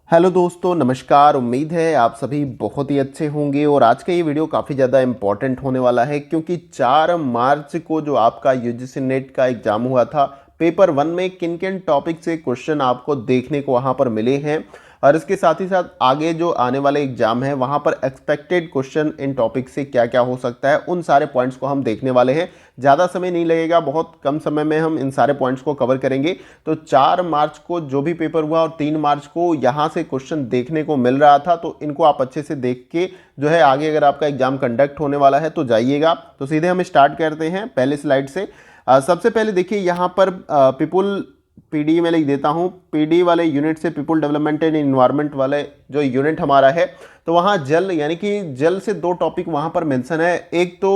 Hello दोस्तों, नमस्कार। उम्मीद है आप सभी बहुत ही अच्छे होंगे और आज का ये वीडियो काफ़ी ज़्यादा इम्पॉर्टेंट होने वाला है क्योंकि 4 मार्च को जो आपका यूजीसी नेट का एग्ज़ाम हुआ था, पेपर 1 में किन किन टॉपिक से क्वेश्चन आपको देखने को वहाँ पर मिले हैं और इसके साथ ही साथ आगे जो आने वाले एग्जाम है वहाँ पर एक्सपेक्टेड क्वेश्चन इन टॉपिक से क्या क्या हो सकता है, उन सारे पॉइंट्स को हम देखने वाले हैं। ज़्यादा समय नहीं लगेगा, बहुत कम समय में हम इन सारे पॉइंट्स को कवर करेंगे। तो 4 मार्च को जो भी पेपर हुआ और 3 मार्च को यहाँ से क्वेश्चन देखने को मिल रहा था, तो इनको आप अच्छे से देख के जो है आगे अगर आपका एग्जाम कंडक्ट होने वाला है तो जाइएगा। तो सीधे हम स्टार्ट करते हैं पहले स्लाइड से। सबसे पहले देखिए यहाँ पर पीपुल पीडी में लिख देता हूँ, पीडी वाले यूनिट से पीपुल डेवलपमेंट एंड इन्वायरमेंट वाले जो यूनिट हमारा है, तो वहाँ जल यानी कि जल से 2 टॉपिक वहाँ पर मेंशन है। एक तो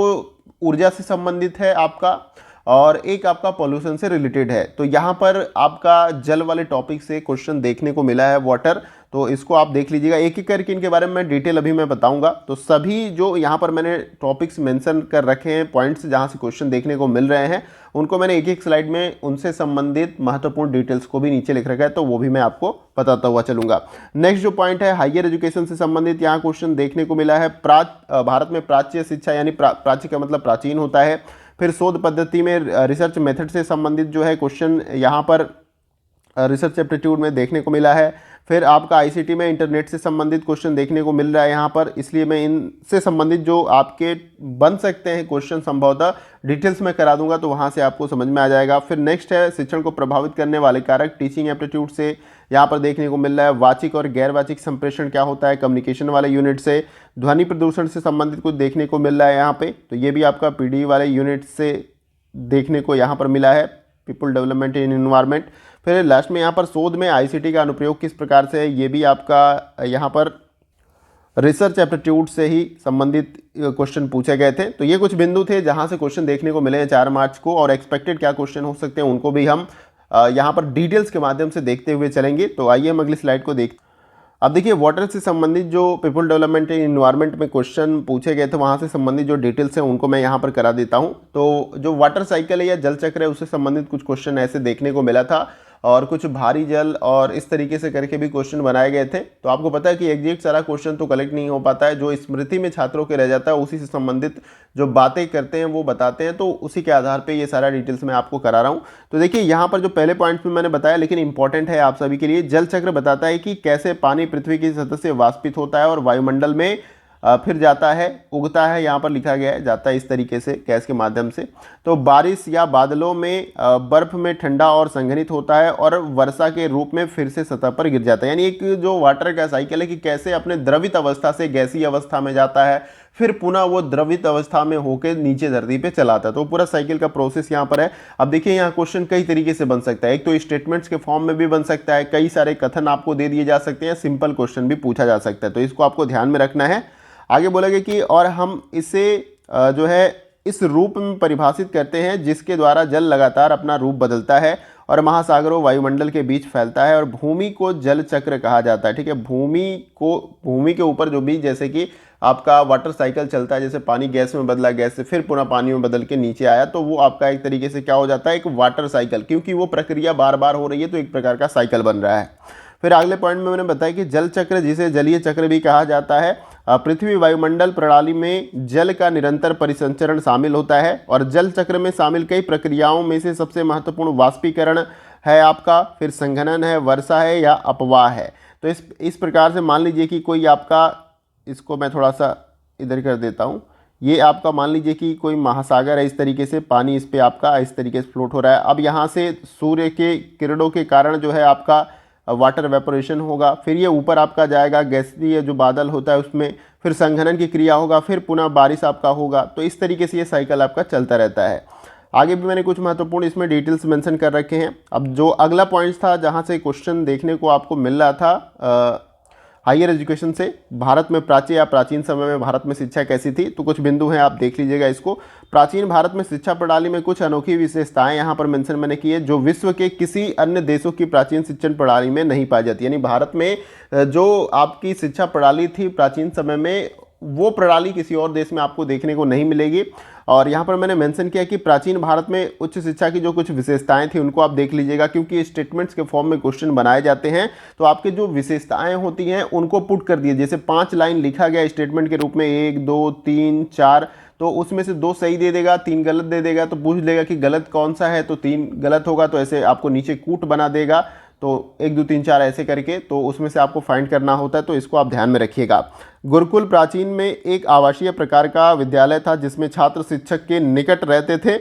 ऊर्जा से संबंधित है आपका और एक आपका पॉल्यूशन से रिलेटेड है। तो यहाँ पर आपका जल वाले टॉपिक से क्वेश्चन देखने को मिला है, वाटर। तो इसको आप देख लीजिएगा, एक एक करके इनके बारे में डिटेल अभी मैं बताऊंगा। तो सभी जो यहाँ पर मैंने टॉपिक्स मेंशन कर रखे हैं, पॉइंट्स जहाँ से क्वेश्चन देखने को मिल रहे हैं, उनको मैंने एक एक स्लाइड में उनसे संबंधित महत्वपूर्ण डिटेल्स को भी नीचे लिख रखा है, तो वो भी मैं आपको बताता हुआ चलूंगा। नेक्स्ट जो पॉइंट है, हायर एजुकेशन से संबंधित यहाँ क्वेश्चन देखने को मिला है। भारत में प्राच्य शिक्षा यानी प्राच्य का मतलब प्राचीन होता है। फिर शोध पद्धति में रिसर्च मेथड से संबंधित जो है क्वेश्चन यहाँ पर रिसर्च एप्टीट्यूड में देखने को मिला है। फिर आपका आईसीटी में इंटरनेट से संबंधित क्वेश्चन देखने को मिल रहा है यहाँ पर, इसलिए मैं इनसे संबंधित जो आपके बन सकते हैं क्वेश्चन संभवतः डिटेल्स में करा दूंगा, तो वहाँ से आपको समझ में आ जाएगा। फिर नेक्स्ट है शिक्षण को प्रभावित करने वाले कारक, टीचिंग एप्टीट्यूड से यहाँ पर देखने को मिल रहा है। वाचिक और गैर वाचिक संप्रेषण क्या होता है, कम्युनिकेशन वाले यूनिट से। ध्वनि प्रदूषण से संबंधित कुछ देखने को मिल रहा है यहाँ पे, तो ये भी आपका पीडी वाले यूनिट से देखने को यहाँ पर मिला है, पीपल डेवलपमेंट इन एनवायरमेंट। फिर लास्ट में यहाँ पर शोध में आईसीटी का अनुप्रयोग किस प्रकार से है, ये भी आपका यहाँ पर रिसर्च एप्टीट्यूड से ही संबंधित क्वेश्चन पूछे गए थे। तो ये कुछ बिंदु थे जहाँ से क्वेश्चन देखने को मिले हैं 4 मार्च को, और एक्सपेक्टेड क्या क्वेश्चन हो सकते हैं उनको भी हम यहाँ पर डिटेल्स के माध्यम से देखते हुए चलेंगे। तो आइए हम अगली स्लाइड को देखते। अब देखिए, वाटर से संबंधित जो पीपल डेवलपमेंट एंड इन्वायरमेंट में क्वेश्चन पूछे गए थे, वहाँ से संबंधित जो डिटेल्स हैं उनको मैं यहाँ पर करा देता हूँ। तो जो वाटर साइकिल है या जल चक्र है, उससे संबंधित कुछ क्वेश्चन ऐसे देखने को मिला था, और कुछ भारी जल और इस तरीके से करके भी क्वेश्चन बनाए गए थे। तो आपको पता है कि एग्जैक्ट सारा क्वेश्चन तो कलेक्ट नहीं हो पाता है, जो स्मृति में छात्रों के रह जाता है उसी से संबंधित जो बातें करते हैं वो बताते हैं, तो उसी के आधार पे ये सारा डिटेल्स मैं आपको करा रहा हूँ। तो देखिए, यहाँ पर जो पहले पॉइंट्स में मैंने बताया, लेकिन इंपॉर्टेंट है आप सभी के लिए। जल चक्र बताता है कि कैसे पानी पृथ्वी की सतह से वाष्पित होता है और वायुमंडल में फिर जाता है, उगता है, यहाँ पर लिखा गया है, जाता है इस तरीके से गैस के माध्यम से। तो बारिश या बादलों में बर्फ में ठंडा और संघनित होता है और वर्षा के रूप में फिर से सतह पर गिर जाता है। यानी एक जो वाटर का साइकिल है कि कैसे अपने द्रवित अवस्था से गैसीय अवस्था में जाता है, फिर पुनः वो द्रवित अवस्था में होकर नीचे धरती पे चलाता है। तो पूरा साइकिल का प्रोसेस यहाँ पर है। अब देखिए, यहाँ क्वेश्चन कई तरीके से बन सकता है। एक तो स्टेटमेंट्स के फॉर्म में भी बन सकता है, कई सारे कथन आपको दे दिए जा सकते हैं, सिंपल क्वेश्चन भी पूछा जा सकता है। तो इसको आपको ध्यान में रखना है। आगे बोलेंगे कि और हम इसे जो है इस रूप में परिभाषित करते हैं जिसके द्वारा जल लगातार अपना रूप बदलता है और महासागरों वायुमंडल के बीच फैलता है, और भूमि को जल चक्र कहा जाता है। ठीक है, भूमि के ऊपर जो भी जैसे कि आपका वाटर साइकिल चलता है, जैसे पानी गैस में बदला, गैस से फिर पुनः पानी में बदल के नीचे आया, तो वो आपका एक तरीके से क्या हो जाता है, एक वाटर साइकिल, क्योंकि वो प्रक्रिया बार बार हो रही है, तो एक प्रकार का साइकिल बन रहा है। फिर अगले पॉइंट में मैंने बताया कि जल चक्र, जिसे जलीय चक्र भी कहा जाता है, पृथ्वी वायुमंडल प्रणाली में जल का निरंतर परिसंचरण शामिल होता है, और जल चक्र में शामिल कई प्रक्रियाओं में से सबसे महत्वपूर्ण वाष्पीकरण है आपका, फिर संघनन है, वर्षा है या अपवाह है। तो इस प्रकार से मान लीजिए कि कोई आपका, इसको मैं थोड़ा सा इधर कर देता हूँ, ये आपका मान लीजिए कि कोई महासागर है, इस तरीके से पानी इस पर आपका इस तरीके से फ्लोट हो रहा है। अब यहाँ से सूर्य के किरणों के कारण जो है आपका वाटर वेपोरेशन होगा, फिर ये ऊपर आपका जाएगा, गैसीय जो बादल होता है उसमें, फिर संघनन की क्रिया होगा, फिर पुनः बारिश आपका होगा। तो इस तरीके से ये साइकिल आपका चलता रहता है। आगे भी मैंने कुछ महत्वपूर्ण इसमें डिटेल्स मेंशन कर रखे हैं। अब जो अगला पॉइंट था जहाँ से क्वेश्चन देखने को आपको मिल रहा था हायर एजुकेशन से, भारत में प्राच्य या प्राचीन समय में भारत में शिक्षा कैसी थी, तो कुछ बिंदु हैं, आप देख लीजिएगा इसको। प्राचीन भारत में शिक्षा प्रणाली में कुछ अनोखी विशेषताएं यहाँ पर मेंशन मैंने की है, जो विश्व के किसी अन्य देशों की प्राचीन शिक्षण प्रणाली में नहीं पाई जाती। यानी भारत में जो आपकी शिक्षा प्रणाली थी प्राचीन समय में, वो प्रणाली किसी और देश में आपको देखने को नहीं मिलेगी। और यहाँ पर मैंने मेंशन किया कि प्राचीन भारत में उच्च शिक्षा की जो कुछ विशेषताएं थी उनको आप देख लीजिएगा, क्योंकि स्टेटमेंट्स के फॉर्म में क्वेश्चन बनाए जाते हैं तो आपके जो विशेषताएं होती हैं उनको पुट कर दिए। जैसे 5 लाइन लिखा गया स्टेटमेंट के रूप में, 1 2 3 4, तो उसमें से 2 सही दे देगा, 3 गलत दे देगा, तो पूछ लेगा कि गलत कौन सा है, तो 3 गलत होगा, तो ऐसे आपको नीचे कूट बना देगा, तो 1 2 3 4 ऐसे करके, तो उसमें से आपको फाइंड करना होता है, तो इसको आप ध्यान में रखिएगा। गुरुकुल प्राचीन में एक आवासीय प्रकार का विद्यालय था जिसमें छात्र शिक्षक के निकट रहते थे,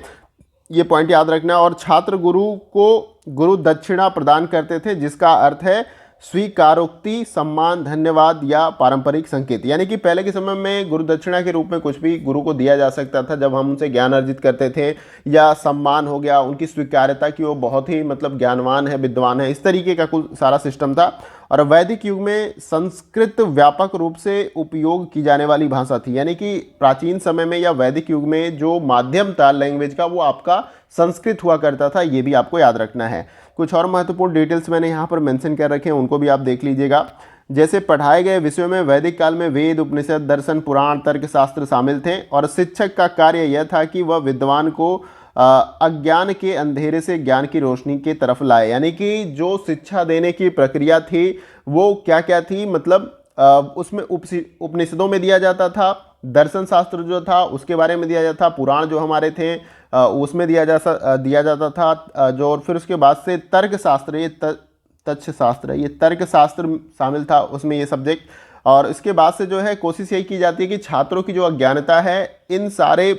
ये पॉइंट याद रखना। और छात्र गुरु को गुरु दक्षिणा प्रदान करते थे, जिसका अर्थ है स्वीकारोक्ति, सम्मान, धन्यवाद या पारंपरिक संकेत। यानी कि पहले के समय में गुरु दक्षिणा के रूप में कुछ भी गुरु को दिया जा सकता था जब हम उनसे ज्ञान अर्जित करते थे, या सम्मान हो गया, उनकी स्वीकार्यता कि वो बहुत ही मतलब ज्ञानवान है, विद्वान है, इस तरीके का कुल सारा सिस्टम था। और वैदिक युग में संस्कृत व्यापक रूप से उपयोग की जाने वाली भाषा थी। यानी कि प्राचीन समय में या वैदिक युग में जो माध्यम था लैंग्वेज का वो आपका संस्कृत हुआ करता था, ये भी आपको याद रखना है। कुछ और महत्वपूर्ण डिटेल्स मैंने यहाँ पर मेंशन कर रखे हैं, उनको भी आप देख लीजिएगा। जैसे पढ़ाए गए विषयों में वैदिक काल में वेद, उपनिषद, दर्शन, पुराण, तर्कशास्त्र शामिल थे और शिक्षक का कार्य यह था कि वह विद्वान को अज्ञान के अंधेरे से ज्ञान की रोशनी की तरफ लाए। यानी कि जो शिक्षा देने की प्रक्रिया थी वो क्या क्या थी, मतलब उसमें उपनिषदों में दिया जाता था, दर्शन शास्त्र जो था उसके बारे में दिया जाता था, पुराण जो हमारे थे उसमें दिया जाता था, जो और फिर उसके बाद से तर्क शास्त्र, ये तथ्य शास्त्र, ये तर्क शास्त्र शामिल था उसमें ये सब्जेक्ट। और इसके बाद से जो है कोशिश यही की जाती है कि छात्रों की जो अज्ञानता है इन सारे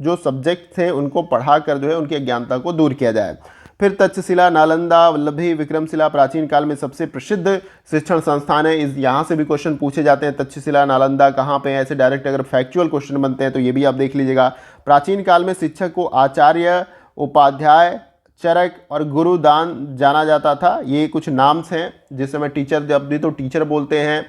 जो सब्जेक्ट थे उनको पढ़ाकर जो है उनकी अज्ञानता को दूर किया जाए। फिर तक्षशिला, नालंदा, वल्लभी, विक्रमशिला प्राचीन काल में सबसे प्रसिद्ध शिक्षण संस्थान है। इस यहाँ से भी क्वेश्चन पूछे जाते हैं, तक्षशिला, नालंदा कहाँ पे है, ऐसे डायरेक्ट अगर फैक्चुअल क्वेश्चन बनते हैं तो ये भी आप देख लीजिएगा। प्राचीन काल में शिक्षक को आचार्य, उपाध्याय, चरक और गुरुदान जाना जाता था। ये कुछ नाम्स हैं, जिस समय टीचर जब भी तो टीचर बोलते हैं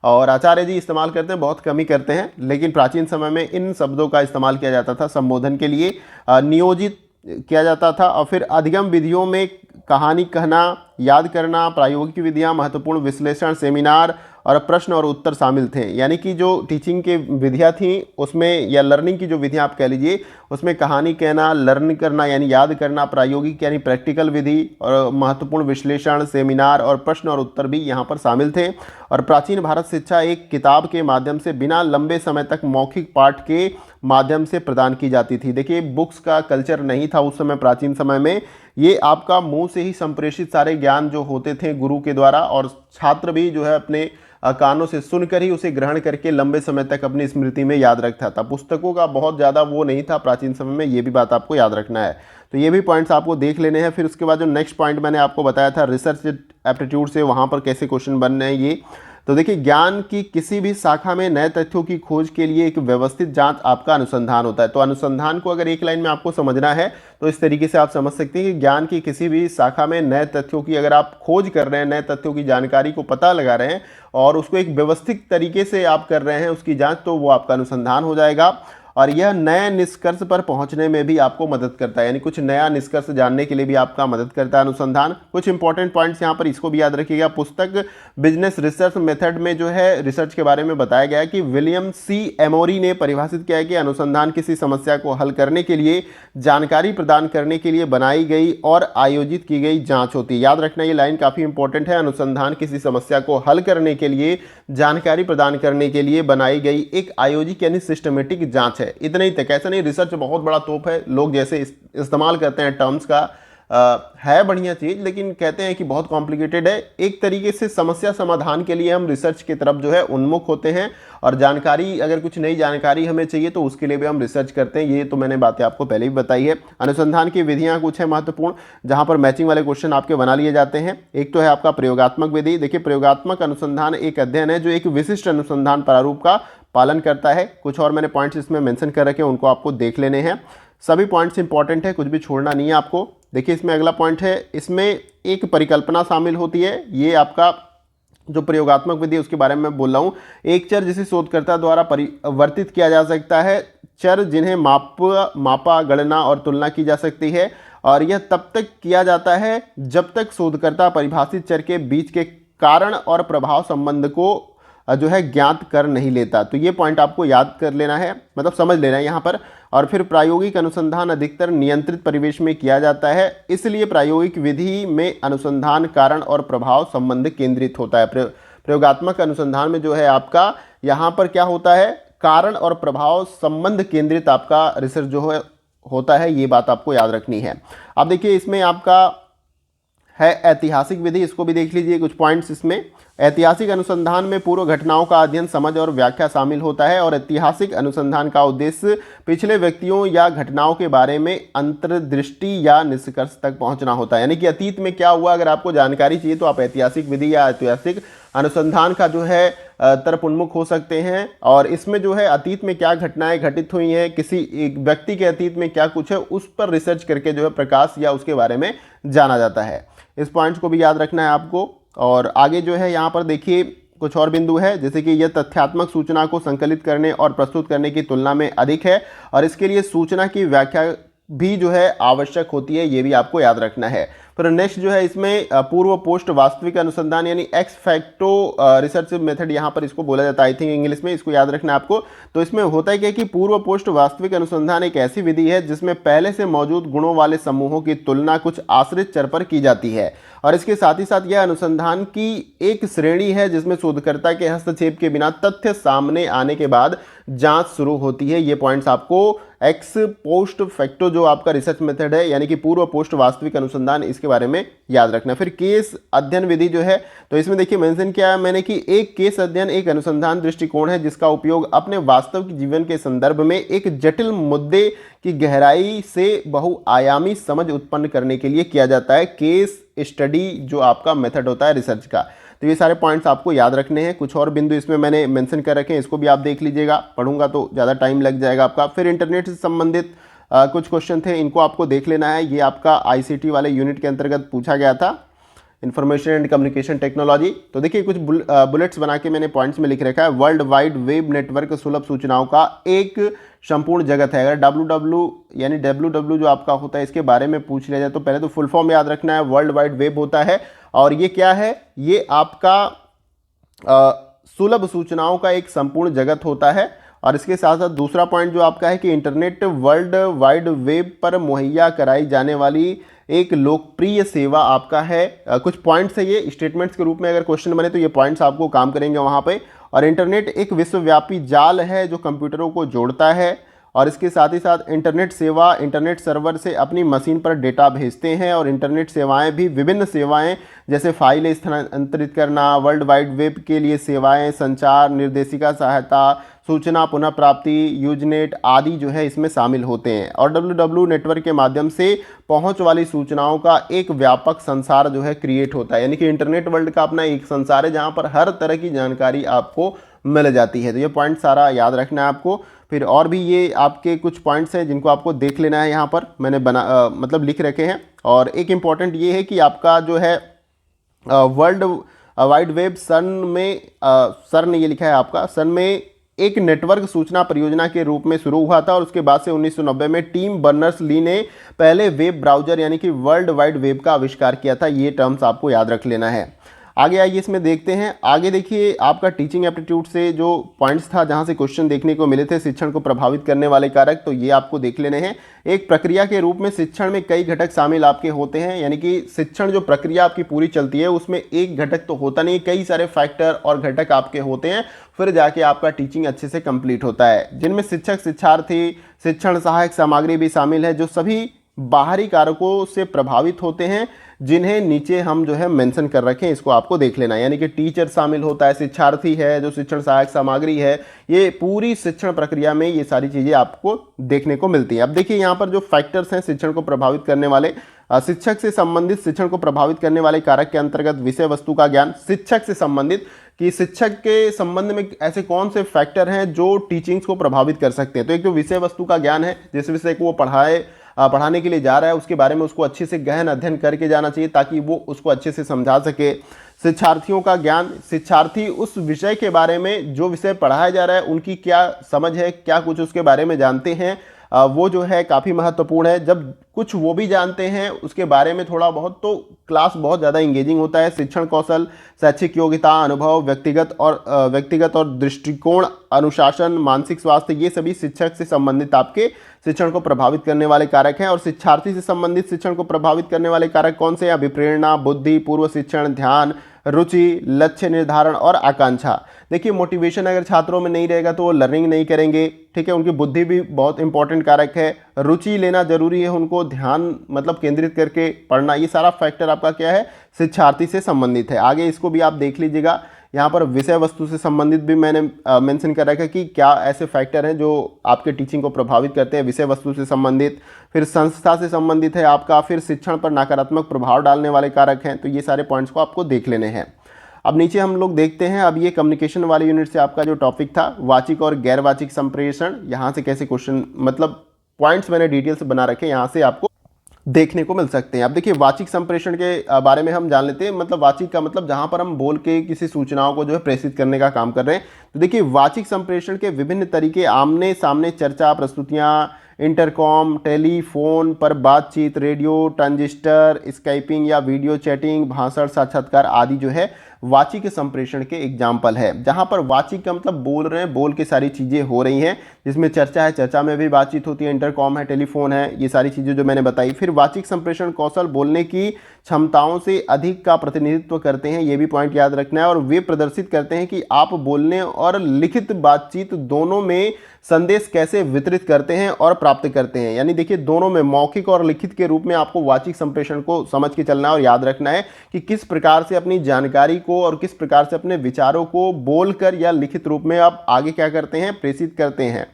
और आचार्य जी इस्तेमाल करते हैं, बहुत कम ही करते हैं, लेकिन प्राचीन समय में इन शब्दों का इस्तेमाल किया जाता था संबोधन के लिए, नियोजित किया जाता था। और फिर अधिगम विधियों में कहानी कहना, याद करना, प्रायोगिक विधियां, महत्वपूर्ण विश्लेषण, सेमिनार और प्रश्न और उत्तर शामिल थे। यानी कि जो टीचिंग के विधियां थी उसमें, या लर्निंग की जो विधियां आप कह लीजिए, उसमें कहानी कहना, लर्न करना यानी याद करना, प्रायोगिक यानी प्रैक्टिकल विधि, और महत्वपूर्ण विश्लेषण, सेमिनार और प्रश्न और उत्तर भी यहाँ पर शामिल थे। और प्राचीन भारत शिक्षा एक किताब के माध्यम से बिना लंबे समय तक मौखिक पाठ के माध्यम से प्रदान की जाती थी। देखिए बुक्स का कल्चर नहीं था उस समय, प्राचीन समय में ये आपका मुंह से ही संप्रेषित सारे ज्ञान जो होते थे गुरु के द्वारा, और छात्र भी जो है अपने कानों से सुनकर ही उसे ग्रहण करके लंबे समय तक अपनी स्मृति में याद रखता था। पुस्तकों का बहुत ज़्यादा वो नहीं था प्राचीन समय में, ये भी बात आपको याद रखना है। तो ये भी पॉइंट्स आपको देख लेने हैं। फिर उसके बाद जो नेक्स्ट पॉइंट मैंने आपको बताया था रिसर्च एप्टीट्यूड से, वहाँ पर कैसे क्वेश्चन बन रहे हैं ये, तो देखिए ज्ञान की किसी भी शाखा में नए तथ्यों की खोज के लिए एक व्यवस्थित जांच आपका अनुसंधान होता है। तो अनुसंधान को अगर एक लाइन में आपको समझना है तो इस तरीके से आप समझ सकते हैं कि ज्ञान की किसी भी शाखा में नए तथ्यों की अगर आप खोज कर रहे हैं, नए तथ्यों की जानकारी को पता लगा रहे हैं और उसको एक व्यवस्थित तरीके से आप कर रहे हैं उसकी जाँच, तो वो आपका अनुसंधान हो जाएगा। और यह नए निष्कर्ष पर पहुंचने में भी आपको मदद करता है, यानी कुछ नया निष्कर्ष जानने के लिए भी आपका मदद करता है अनुसंधान। कुछ इंपॉर्टेंट पॉइंट्स यहाँ पर इसको भी याद रखिएगा। पुस्तक बिजनेस रिसर्च मेथड में जो है रिसर्च के बारे में बताया गया है कि विलियम सी एमोरी ने परिभाषित किया है कि अनुसंधान किसी समस्या को हल करने के लिए जानकारी प्रदान करने के लिए बनाई गई और आयोजित की गई जाँच होती है। याद रखना ये लाइन काफ़ी इंपॉर्टेंट है, अनुसंधान किसी समस्या को हल करने के लिए, जानकारी प्रदान करने के लिए बनाई गई एक आयोजित यानी सिस्टमेटिक जाँच है। इतना ही तक, ऐसा नहीं रिसर्च बहुत बड़ा तोप है, लोग जैसे इस्तेमाल करते हैं टर्म्स का, है बढ़िया चीज़ लेकिन कहते हैं कि बहुत कॉम्प्लिकेटेड है। एक तरीके से समस्या समाधान के लिए हम रिसर्च की तरफ जो है उन्मुख होते हैं, और जानकारी अगर कुछ नई जानकारी हमें चाहिए तो उसके लिए भी हम रिसर्च करते हैं। ये तो मैंने बातें आपको पहले भी बताई है। अनुसंधान की विधियाँ कुछ है महत्वपूर्ण, जहाँ पर मैचिंग वाले क्वेश्चन आपके बना लिए जाते हैं। एक तो है आपका प्रयोगात्मक विधि। देखिए प्रयोगात्मक अनुसंधान एक अध्ययन है जो एक विशिष्ट अनुसंधान प्रारूप का पालन करता है। कुछ और मैंने पॉइंट्स इसमें मेंशन कर रखे हैं, उनको आपको देख लेने हैं। सभी पॉइंट्स इंपॉर्टेंट है, कुछ भी छोड़ना नहीं है आपको। देखिए इसमें अगला पॉइंट है, इसमें एक परिकल्पना शामिल होती है। ये आपका जो प्रयोगात्मक विधि उसके बारे में मैं बोल रहा हूँ। एक चर जिसे शोधकर्ता द्वारा परिवर्तित किया जा सकता है, चर जिन्हें मापा, गणना और तुलना की जा सकती है, और यह तब तक किया जाता है जब तक शोधकर्ता परिभाषित चर के बीच के कारण और प्रभाव संबंध को जो है ज्ञात कर नहीं लेता। तो ये पॉइंट आपको याद कर लेना है, मतलब समझ लेना है यहाँ पर। और फिर प्रायोगिक अनुसंधान अधिकतर नियंत्रित परिवेश में किया जाता है, इसलिए प्रायोगिक विधि में अनुसंधान कारण और प्रभाव संबंध केंद्रित होता है। प्रयोगात्मक अनुसंधान में जो है आपका यहाँ पर क्या होता है, कारण और प्रभाव संबंध केंद्रित आपका रिसर्च जो है होता है, ये बात आपको याद रखनी है। अब देखिए इसमें आपका है ऐतिहासिक विधि, इसको भी देख लीजिए कुछ पॉइंट्स इसमें। ऐतिहासिक अनुसंधान में पूर्व घटनाओं का अध्ययन, समझ और व्याख्या शामिल होता है और ऐतिहासिक अनुसंधान का उद्देश्य पिछले व्यक्तियों या घटनाओं के बारे में अंतर्दृष्टि या निष्कर्ष तक पहुंचना होता है। यानी कि अतीत में क्या हुआ, अगर आपको जानकारी चाहिए तो आप ऐतिहासिक विधि या ऐतिहासिक अनुसंधान का जो है तरफ उन्मुख हो सकते हैं। और इसमें जो है अतीत में क्या घटनाएं घटित हुई हैं, किसी एक व्यक्ति के अतीत में क्या कुछ है, उस पर रिसर्च करके जो है प्रकाश या उसके बारे में जाना जाता है। इस पॉइंट्स को भी याद रखना है आपको। और आगे जो है यहाँ पर देखिए कुछ और बिंदु है, जैसे कि यह तथ्यात्मक सूचना को संकलित करने और प्रस्तुत करने की तुलना में अधिक है और इसके लिए सूचना की व्याख्या भी जो है आवश्यक होती है, ये भी आपको याद रखना है। फिर नेक्स्ट जो है इसमें पूर्व पोस्ट वास्तविक अनुसंधान यानी एक्स फैक्टो रिसर्च मेथड यहाँ पर इसको बोला जाता है, आई थिंक इंग्लिश में, इसको याद रखना है आपको। तो इसमें होता है क्या कि पूर्व पोस्ट वास्तविक अनुसंधान एक ऐसी विधि है जिसमें पहले से मौजूद गुणों वाले समूहों की तुलना कुछ आश्रित चर पर की जाती है और इसके साथ ही साथ यह अनुसंधान की एक श्रेणी है जिसमें शोधकर्ता के हस्तक्षेप के बिना तथ्य सामने आने के बाद जांच शुरू होती है। ये पॉइंट्स आपको एक्स पोस्ट फैक्टो जो आपका रिसर्च मेथड है यानी कि पूर्व पोस्ट वास्तविक अनुसंधान, इसके बारे में याद रखना। फिर केस अध्ययन विधि जो है, तो इसमें देखिए मेंशन किया है मैंने कि एक केस अध्ययन एक अनुसंधान दृष्टिकोण है जिसका उपयोग अपने वास्तविक जीवन के संदर्भ में एक जटिल मुद्दे की गहराई से बहुआयामी समझ उत्पन्न करने के लिए किया जाता है। केस स्टडी जो आपका मेथड होता है रिसर्च का। तो ये सारे पॉइंट्स आपको याद रखने हैं। कुछ और बिंदु इसमें मैंने मेंशन कर रखे हैं, इसको भी आप देख लीजिएगा, पढ़ूंगा तो ज़्यादा टाइम लग जाएगा आपका। फिर इंटरनेट से संबंधित कुछ क्वेश्चन थे, इनको आपको देख लेना है। ये आपका आईसीटी वाले यूनिट के अंतर्गत पूछा गया था, इंफॉर्मेशन एंड कम्युनिकेशन टेक्नोलॉजी। तो देखिए कुछ बुलेट्स बना के मैंने पॉइंट्स में लिख रखा है। वर्ल्ड वाइड वेब नेटवर्क सुलभ सूचनाओं का एक संपूर्ण जगत है। अगर www जो आपका होता है इसके बारे में पूछ लिया जाए तो पहले तो फुल फॉर्म याद रखना है, वर्ल्ड वाइड वेब होता है और ये क्या है, ये आपका सुलभ सूचनाओं का एक संपूर्ण जगत होता है। और इसके साथ साथ दूसरा पॉइंट जो आपका है कि इंटरनेट वर्ल्ड वाइड वेब पर मुहैया कराई जाने वाली एक लोकप्रिय सेवा आपका है। कुछ पॉइंट्स है, ये स्टेटमेंट्स के रूप में अगर क्वेश्चन बने तो ये पॉइंट्स आपको काम करेंगे वहाँ पे। और इंटरनेट एक विश्वव्यापी जाल है जो कंप्यूटरों को जोड़ता है और इसके साथ ही साथ इंटरनेट सेवा इंटरनेट सर्वर से अपनी मशीन पर डेटा भेजते हैं। और इंटरनेट सेवाएं भी विभिन्न सेवाएं जैसे फाइलें स्थानांतरित करना, वर्ल्ड वाइड वेब के लिए सेवाएं, संचार, निर्देशिका सहायता, सूचना पुनः प्राप्ति, यूजनेट आदि जो है इसमें शामिल होते हैं। और www नेटवर्क के माध्यम से पहुंच वाली सूचनाओं का एक व्यापक संसार जो है क्रिएट होता है। यानी कि इंटरनेट वर्ल्ड का अपना एक संसार है जहां पर हर तरह की जानकारी आपको मिल जाती है। तो ये पॉइंट सारा याद रखना है आपको। फिर और भी ये आपके कुछ पॉइंट्स हैं जिनको आपको देख लेना है, यहाँ पर मैंने मतलब लिख रखे हैं। और एक इम्पॉर्टेंट ये है कि आपका जो है वर्ल्ड वाइड वेब सन में सर्न ये लिखा है आपका, सन में एक नेटवर्क सूचना परियोजना के रूप में शुरू हुआ था और उसके बाद से 1990 में टिम बर्नर्स-ली ने पहले वेब ब्राउज़र यानी कि वर्ल्ड वाइड वेब का आविष्कार किया था। ये टर्म्स आपको याद रख लेना है। आगे आइए इसमें देखते हैं। आगे देखिए आपका टीचिंग एप्टीट्यूड से जो पॉइंट्स था जहां से क्वेश्चन देखने को मिले थे, शिक्षण को प्रभावित करने वाले कारक, तो ये आपको देख लेने हैं। एक प्रक्रिया के रूप में शिक्षण में कई घटक शामिल आपके होते हैं, यानी कि शिक्षण जो प्रक्रिया आपकी पूरी चलती है उसमें एक घटक तो होता नहीं, कई सारे फैक्टर और घटक आपके होते हैं, फिर जाके आपका टीचिंग अच्छे से कंप्लीट होता है, जिनमें शिक्षक, शिक्षार्थी, शिक्षण सहायक सामग्री भी शामिल है, जो सभी बाहरी कारकों से प्रभावित होते हैं, जिन्हें नीचे हम जो है मेंशन कर रखे हैं, इसको आपको देख लेना है। यानी कि टीचर शामिल होता है, शिक्षार्थी है, जो शिक्षण सहायक सामग्री है, ये पूरी शिक्षण प्रक्रिया में ये सारी चीज़ें आपको देखने को मिलती है। अब देखिए यहाँ पर जो फैक्टर्स हैं शिक्षण को प्रभावित करने वाले, शिक्षक से संबंधित शिक्षण को प्रभावित करने वाले कारक के अंतर्गत विषय वस्तु का ज्ञान, शिक्षक से संबंधित कि शिक्षक के संबंध में ऐसे कौन से फैक्टर हैं जो टीचिंग्स को प्रभावित कर सकते हैं। तो एक तो विषय वस्तु का ज्ञान है, जिस विषय को वो पढ़ाने के लिए जा रहा है उसके बारे में उसको अच्छे से गहन अध्ययन करके जाना चाहिए ताकि वो उसको अच्छे से समझा सके। शिक्षार्थियों का ज्ञान, शिक्षार्थी उस विषय के बारे में, जो विषय पढ़ाया जा रहा है उनकी क्या समझ है, क्या कुछ उसके बारे में जानते हैं, वो जो है काफ़ी महत्वपूर्ण है। जब कुछ वो भी जानते हैं उसके बारे में थोड़ा बहुत, तो क्लास बहुत ज़्यादा इंगेजिंग होता है। शिक्षण कौशल, शैक्षिक योग्यता, अनुभव, व्यक्तिगत और दृष्टिकोण, अनुशासन, मानसिक स्वास्थ्य, ये सभी शिक्षक से संबंधित आपके शिक्षण को प्रभावित करने वाले कारक हैं। और शिक्षार्थी से संबंधित शिक्षण को प्रभावित करने वाले कारक कौन से हैं? अभिप्रेरणा, बुद्धि, पूर्व शिक्षण, ध्यान, रुचि, लक्ष्य निर्धारण और आकांक्षा। देखिए, मोटिवेशन अगर छात्रों में नहीं रहेगा तो वो लर्निंग नहीं करेंगे, ठीक है। उनकी बुद्धि भी बहुत इंपॉर्टेंट कारक है। रुचि लेना जरूरी है, उनको ध्यान मतलब केंद्रित करके पढ़ना, ये सारा फैक्टर आपका क्या है? शिक्षार्थी से संबंधित है। आगे इसको भी आप देख लीजिएगा। यहाँ पर विषय वस्तु से संबंधित भी मैंने मेंशन कर रखा है कि क्या ऐसे फैक्टर हैं जो आपके टीचिंग को प्रभावित करते हैं। विषय वस्तु से संबंधित, फिर संस्था से संबंधित है आपका, फिर शिक्षण पर नकारात्मक प्रभाव डालने वाले कारक हैं। तो ये सारे पॉइंट्स को आपको देख लेने हैं। अब नीचे हम लोग देखते हैं, अब ये कम्युनिकेशन वाले यूनिट से आपका जो टॉपिक था, वाचिक और गैर वाचिक संप्रेषण, यहाँ से कैसे क्वेश्चन मतलब पॉइंट्स मैंने डिटेल से बना रखे, यहाँ से आपको देखने को मिल सकते हैं। अब देखिए, वाचिक संप्रेषण के बारे में हम जान लेते हैं। मतलब वाचिक का मतलब जहां पर हम बोल के किसी सूचनाओं को जो है प्रेषित करने का काम कर रहे हैं। तो देखिए, वाचिक संप्रेषण के विभिन्न तरीके आमने सामने चर्चा, प्रस्तुतियां, इंटरकॉम, टेलीफोन पर बातचीत, रेडियो, ट्रांजिस्टर, स्काइपिंग या वीडियो चैटिंग, भाषण, साक्षात्कार आदि जो है वाचिक संप्रेषण के एग्जाम्पल है। जहां पर वाचिक का मतलब बोल रहे हैं, बोल के सारी चीज़ें हो रही हैं, जिसमें चर्चा है, चर्चा में भी बातचीत होती है, इंटरकॉम है, टेलीफोन है, ये सारी चीज़ें जो मैंने बताई। फिर वाचिक संप्रेषण कौशल बोलने की क्षमताओं से अधिक का प्रतिनिधित्व करते हैं, ये भी पॉइंट याद रखना है। और वे प्रदर्शित करते हैं कि आप बोलने और लिखित बातचीत दोनों में संदेश कैसे वितरित करते हैं और प्राप्त करते हैं। यानी देखिए, दोनों में मौखिक और लिखित के रूप में आपको वाचिक संप्रेषण को समझ के चलना है और याद रखना है कि किस प्रकार से अपनी जानकारी को और किस प्रकार से अपने विचारों को बोलकर या लिखित रूप में आप आगे क्या करते हैं? प्रेषित करते हैं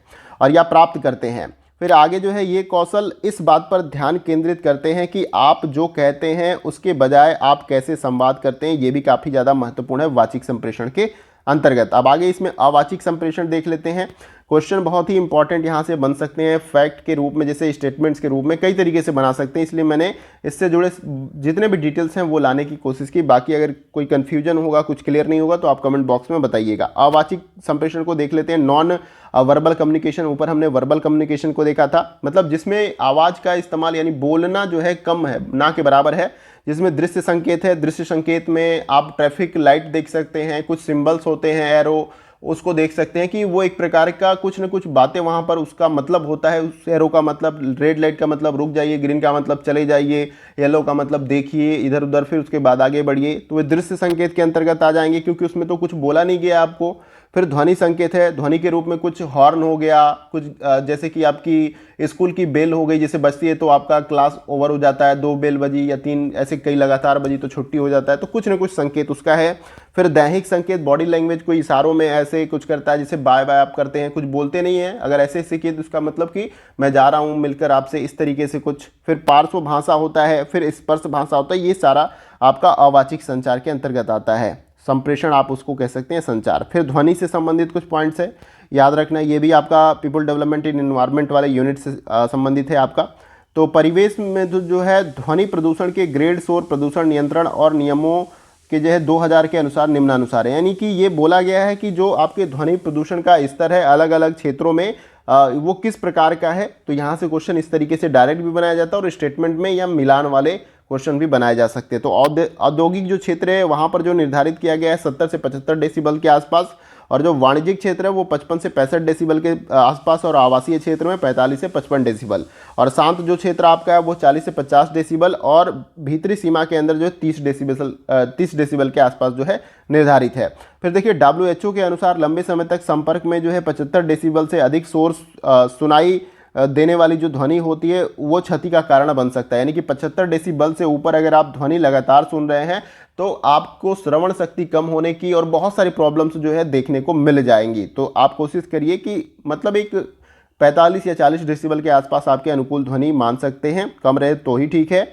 और या प्राप्त करते हैं। फिर आगे जो है ये कौशल इस बात पर ध्यान केंद्रित करते हैं कि आप जो कहते हैं उसके बजाय आप कैसे संवाद करते हैं। ये भी काफ़ी ज़्यादा महत्वपूर्ण है वाचिक संप्रेषण के अंतर्गत। अब आगे इसमें अवाचिक संप्रेषण देख लेते हैं। क्वेश्चन बहुत ही इंपॉर्टेंट यहाँ से बन सकते हैं फैक्ट के रूप में, जैसे स्टेटमेंट्स के रूप में, कई तरीके से बना सकते हैं। इसलिए मैंने इससे जुड़े जितने भी डिटेल्स हैं वो लाने की कोशिश की। बाकी अगर कोई कन्फ्यूजन होगा, कुछ क्लियर नहीं होगा तो आप कमेंट बॉक्स में बताइएगा। अवाचिक संप्रेषण को देख लेते हैं। नॉन वर्बल कम्युनिकेशन, ऊपर हमने वर्बल कम्युनिकेशन को देखा था, मतलब जिसमें आवाज़ का इस्तेमाल यानी बोलना जो है कम है, ना के बराबर है। जिसमें दृश्य संकेत है, दृश्य संकेत में आप ट्रैफिक लाइट देख सकते हैं, कुछ सिंबल्स होते हैं, एरो, उसको देख सकते हैं कि वो एक प्रकार का कुछ न कुछ बातें वहाँ पर उसका मतलब होता है। उस एरो का मतलब, रेड लाइट का मतलब रुक जाइए, ग्रीन का मतलब चले जाइए, येलो का मतलब देखिए इधर उधर, फिर उसके बाद आगे बढ़िए। तो वे दृश्य संकेत के अंतर्गत आ जाएंगे क्योंकि उसमें तो कुछ बोला नहीं गया आपको। फिर ध्वनि संकेत है, ध्वनि के रूप में कुछ हॉर्न हो गया, कुछ जैसे कि आपकी स्कूल की बेल हो गई, जैसे बजती है तो आपका क्लास ओवर हो जाता है, 2 बेल बजी या 3 ऐसे कई लगातार बजी तो छुट्टी हो जाता है, तो कुछ न कुछ संकेत उसका है। फिर दैहिक संकेत, बॉडी लैंग्वेज, कोई इशारों में ऐसे कुछ करता है, जैसे बाय बाय आप करते हैं, कुछ बोलते नहीं है, अगर ऐसे सीखिए तो उसका मतलब कि मैं जा रहा हूँ मिलकर आपसे, इस तरीके से कुछ। फिर पार्श्व भाषा होता है, फिर स्पर्श भाषा होता है, ये सारा आपका अवाचिक संचार के अंतर्गत आता है। संप्रेषण आप उसको कह सकते हैं संचार। फिर ध्वनि से संबंधित कुछ पॉइंट्स है, याद रखना, ये भी आपका पीपल डेवलपमेंट इन एनवायरनमेंट वाले यूनिट से संबंधित है आपका। तो परिवेश में जो है ध्वनि प्रदूषण के ग्रेड, शोर प्रदूषण नियंत्रण और नियमों के जो है 2000 के अनुसार निम्नानुसार है। यानी कि ये बोला गया है कि जो आपके ध्वनि प्रदूषण का स्तर है अलग अलग क्षेत्रों में वो किस प्रकार का है। तो यहाँ से क्वेश्चन इस तरीके से डायरेक्ट भी बनाया जाता है और स्टेटमेंट में या मिलान वाले क्वेश्चन भी बनाए जा सकते हैं। तो औद्योगिक जो क्षेत्र है वहाँ पर जो निर्धारित किया गया है 70 से 75 डेसिबल के आसपास, और जो वाणिज्यिक क्षेत्र है वो 55 से 65 डेसिबल के आसपास, और आवासीय क्षेत्र में 45 से 55 डेसिबल, और शांत जो क्षेत्र आपका है वो 40 से 50 डेसिबल, और भीतरी सीमा के अंदर जो है 30 डेसिबल के आसपास जो है निर्धारित है। फिर देखिए WHO के अनुसार लंबे समय तक संपर्क में जो है 75 डेसिबल से अधिक शोर सुनाई देने वाली जो ध्वनि होती है वो क्षति का कारण बन सकता है। यानी कि 75 डेसिबल से ऊपर अगर आप ध्वनि लगातार सुन रहे हैं तो आपको श्रवण शक्ति कम होने की और बहुत सारी प्रॉब्लम्स जो है देखने को मिल जाएंगी। तो आप कोशिश करिए कि मतलब एक 45 या 40 डेसिबल के आसपास आपके अनुकूल ध्वनि मान सकते हैं, कम रहे तो ही ठीक है।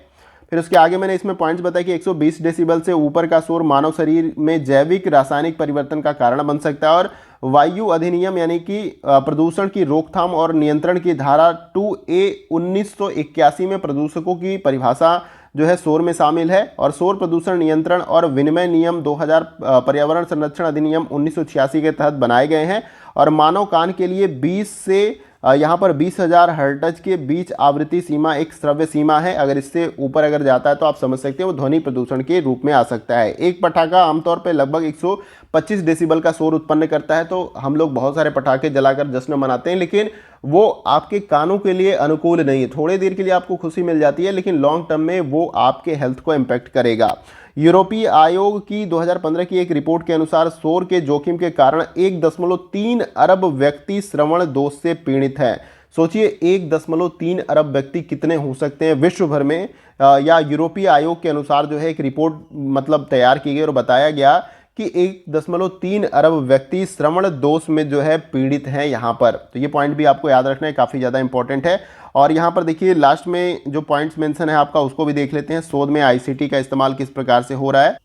फिर उसके आगे मैंने इसमें पॉइंट्स बताया कि 120 डेसिबल से ऊपर का शोर मानव शरीर में जैविक रासायनिक परिवर्तन का कारण बन सकता है। और वायु अधिनियम यानी कि प्रदूषण की रोकथाम और नियंत्रण की धारा 2A 1981 में प्रदूषकों की परिभाषा जो है शोर में शामिल है। और शोर प्रदूषण नियंत्रण और विनिमय नियम 2000 पर्यावरण संरक्षण अधिनियम 1986 के तहत बनाए गए हैं। और मानव कान के लिए 20 से यहाँ पर 20,000 हर्ट्ज के बीच आवृत्ति सीमा एक श्रव्य सीमा है। अगर इससे ऊपर अगर जाता है तो आप समझ सकते हैं वो ध्वनि प्रदूषण के रूप में आ सकता है। एक पटाखा आमतौर पर लगभग 125 डेसिबल का शोर उत्पन्न करता है। तो हम लोग बहुत सारे पटाखे जलाकर जश्न मनाते हैं, लेकिन वो आपके कानों के लिए अनुकूल नहीं है। थोड़ी देर के लिए आपको खुशी मिल जाती है, लेकिन लॉन्ग टर्म में वो आपके हेल्थ को इम्पैक्ट करेगा। यूरोपीय आयोग की 2015 की एक रिपोर्ट के अनुसार शोर के जोखिम के कारण 1.3 अरब व्यक्ति श्रवण दोष से पीड़ित हैं। सोचिए 1.3 अरब व्यक्ति कितने हो सकते हैं विश्व भर में। या यूरोपीय आयोग के अनुसार जो है एक रिपोर्ट मतलब तैयार की गई और बताया गया कि 1.3 अरब व्यक्ति श्रवण दोष में जो है पीड़ित हैं यहाँ पर। तो ये पॉइंट भी आपको याद रखना है, काफ़ी ज़्यादा इंपॉर्टेंट है। और यहाँ पर देखिए लास्ट में जो पॉइंट्स मेंशन है आपका, उसको भी देख लेते हैं। शोध में आईसीटी का इस्तेमाल किस प्रकार से हो रहा है।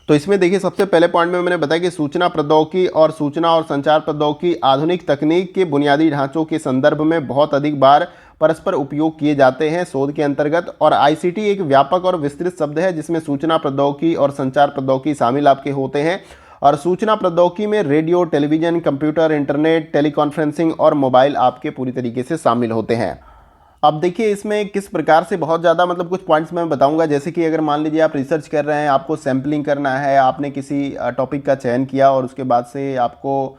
तो इसमें देखिए सबसे पहले पॉइंट में मैंने बताया कि सूचना प्रौद्योगिकी और सूचना और संचार प्रौद्योगिकी आधुनिक तकनीक के बुनियादी ढांचों के संदर्भ में बहुत अधिक बार परस्पर उपयोग किए जाते हैं शोध के अंतर्गत। और आईसीटी एक व्यापक और विस्तृत शब्द है जिसमें सूचना प्रौद्योगिकी और संचार प्रौद्योगिकी शामिल आपके होते हैं। और सूचना प्रौद्योगिकी में radio, television, computer, internet, teleconferencing और मोबाइल आपके पूरी तरीके से शामिल होते हैं। अब देखिए इसमें किस प्रकार से बहुत ज़्यादा मतलब कुछ पॉइंट्स मैं बताऊंगा। जैसे कि अगर मान लीजिए आप रिसर्च कर रहे हैं, आपको सैम्पलिंग करना है, आपने किसी टॉपिक का चयन किया और उसके बाद से आपको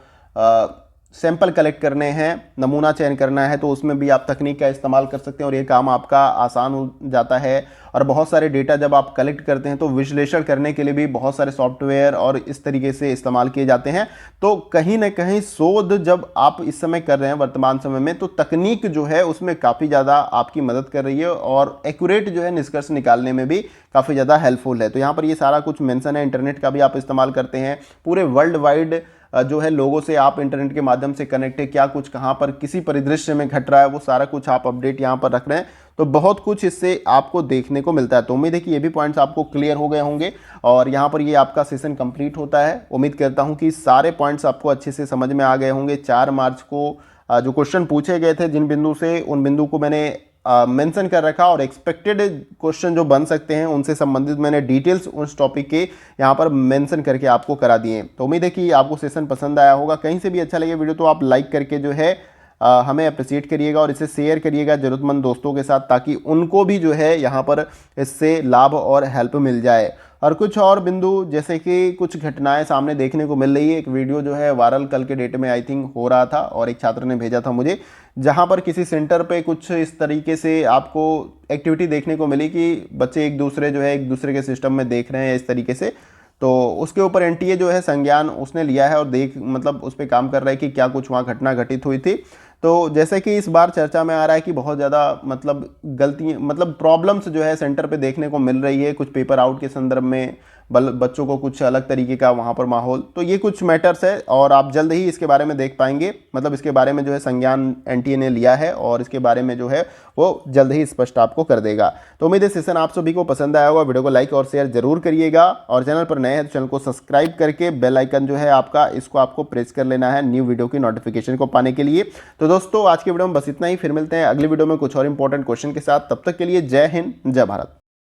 सैंपल कलेक्ट करने हैं, नमूना चयन करना है, तो उसमें भी आप तकनीक का इस्तेमाल कर सकते हैं और ये काम आपका आसान हो जाता है। और बहुत सारे डेटा जब आप कलेक्ट करते हैं तो विश्लेषण करने के लिए भी बहुत सारे सॉफ्टवेयर और इस तरीके से इस्तेमाल किए जाते हैं। तो कहीं ना कहीं शोध जब आप इस समय कर रहे हैं वर्तमान समय में, तो तकनीक जो है उसमें काफ़ी ज़्यादा आपकी मदद कर रही है और एक्यूरेट जो है निष्कर्ष निकालने में भी काफ़ी ज़्यादा हेल्पफुल है। तो यहाँ पर ये सारा कुछ मेंशन है। इंटरनेट का भी आप इस्तेमाल करते हैं, पूरे वर्ल्ड वाइड जो है लोगों से आप इंटरनेट के माध्यम से कनेक्ट है, क्या कुछ कहाँ पर किसी परिदृश्य में घट रहा है वो सारा कुछ आप अपडेट यहाँ पर रख रहे हैं। तो बहुत कुछ इससे आपको देखने को मिलता है। तो उम्मीद है कि ये भी पॉइंट्स आपको क्लियर हो गए होंगे और यहाँ पर ये आपका सेशन कंप्लीट होता है। उम्मीद करता हूँ कि सारे पॉइंट्स आपको अच्छे से समझ में आ गए होंगे। 4 मार्च को जो क्वेश्चन पूछे गए थे जिन बिंदु से, उन बिंदु को मैंने मेंशन कर रखा और एक्सपेक्टेड क्वेश्चन जो बन सकते हैं उनसे संबंधित मैंने डिटेल्स उस टॉपिक के यहाँ पर मेंशन करके आपको करा दिए। तो उम्मीद है कि आपको सेशन पसंद आया होगा। कहीं से भी अच्छा लगे वीडियो तो आप लाइक करके जो है हमें अप्रिशिएट करिएगा और इसे शेयर करिएगा ज़रूरतमंद दोस्तों के साथ, ताकि उनको भी जो है यहाँ पर इससे लाभ और हेल्प मिल जाए। और कुछ और बिंदु जैसे कि कुछ घटनाएं सामने देखने को मिल रही है। एक वीडियो जो है वायरल कल के डेट में आई थिंक हो रहा था और एक छात्र ने भेजा था मुझे, जहां पर किसी सेंटर पे कुछ इस तरीके से आपको एक्टिविटी देखने को मिली कि बच्चे एक दूसरे के सिस्टम में देख रहे हैं इस तरीके से। तो उसके ऊपर एनटीए जो है संज्ञान उसने लिया है और मतलब उस पर काम कर रहा है कि क्या कुछ वहाँ घटना घटित हुई थी। तो जैसे कि इस बार चर्चा में आ रहा है कि बहुत ज़्यादा मतलब गलती मतलब प्रॉब्लम्स जो है सेंटर पे देखने को मिल रही है, कुछ पेपर आउट के संदर्भ में बच्चों को कुछ अलग तरीके का वहाँ पर माहौल। तो ये कुछ मैटर्स है और आप जल्द ही इसके बारे में देख पाएंगे। मतलब इसके बारे में जो है संज्ञान एनटीए ने लिया है और इसके बारे में जो है वो जल्द ही स्पष्ट आपको कर देगा। तो उम्मीद है सेशन आप सभी को पसंद आया होगा। वीडियो को लाइक और शेयर जरूर करिएगा और चैनल पर नए हैं तो चैनल को सब्सक्राइब करके बेल आइकन जो है आपका, इसको आपको प्रेस कर लेना है न्यू वीडियो की नोटिफिकेशन को पाने के लिए। तो दोस्तों आज के वीडियो में बस इतना ही। फिर मिलते हैं अगली वीडियो में कुछ और इंपॉर्टेंट क्वेश्चन के साथ। तब तक के लिए जय हिंद, जय भारत।